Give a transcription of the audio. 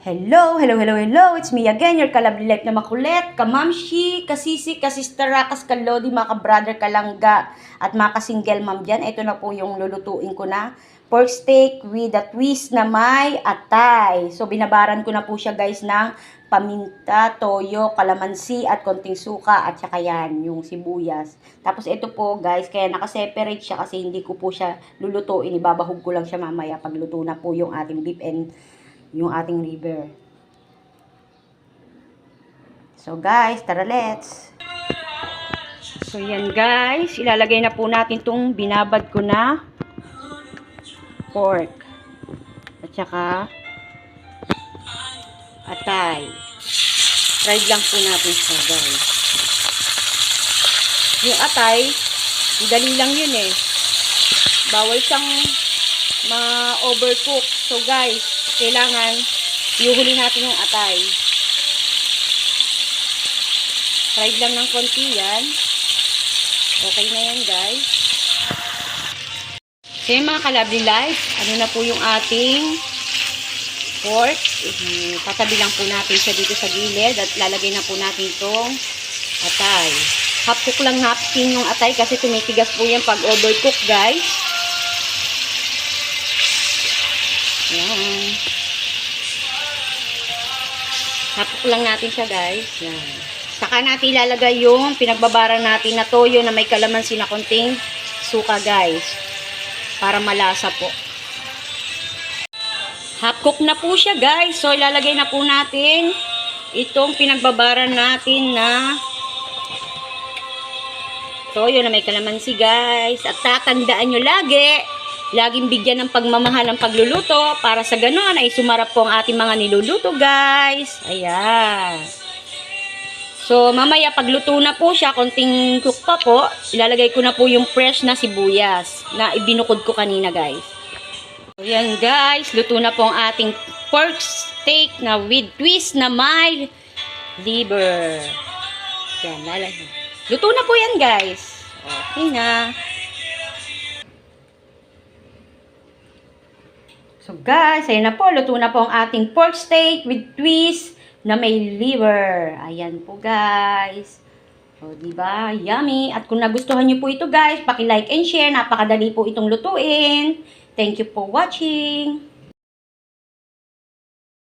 Hello, hello, hello, hello. It's me again, your kalabli life na makulit, kamamshi, kasisi, kasistara, kaskalodi, mga ka-brother, kalangga, at mga ka-single mom dyan. Ito na po yung lulutuin ko na pork steak with a twist na may atay. So, binabaran ko na po siya guys ng paminta, toyo, kalamansi, at konting suka, at saka yan, yung sibuyas. Tapos ito po guys, kaya nakaseparate siya kasi hindi ko po siya lulutuin. Ibabahog ko lang siya mamaya pagluto na po yung ating beef and yung ating liver. So guys, tara let's. So yan guys, ilalagay na po natin tong binabad ko na pork. At saka atay. Fried lang po natin siya guys. Yung atay, dali lang yun eh. Bawal siyang ma-overcook. So guys, kailangan ihuli natin yung atay. Fried lang ng konti yan. Okay na yan guys. So yung mga kalabli life, ano na po yung ating pork. Tatabi lang po natin siya dito sa gilid at lalagay na po natin itong atay. Half cook lang natin yung atay kasi tumitigas po yan pag overcook guys. Yan. Hapok lang natin siya guys. Yan. Saka natin ilalagay yung pinagbabara natin na toyo na may kalamansi na konting suka guys. Para malasa po. Half cook na po siya guys. So ilalagay na po natin itong pinagbabara natin na toyo na may kalamansi guys. At tatandaan nyo laging bigyan ng pagmamahal ang pagluluto para sa ganon ay sumarap po ang ating mga niluluto guys. Ayan. So mamaya pagluto na po siya, konting cook pa po, ilalagay ko na po yung fresh na sibuyas na ibinukod ko kanina guys. So yan guys, luto na po ang ating pork steak na with twist na may liver. Yan, lalagay. Luto na po yan guys. Okay na. So guys, ayan na po. Luto na po ang ating pork steak with twist na may liver. Ayan po guys. So diba? Yummy. At kung nagustuhan nyo po ito guys, paki-like and share. Napakadali po itong lutuin. Thank you for watching.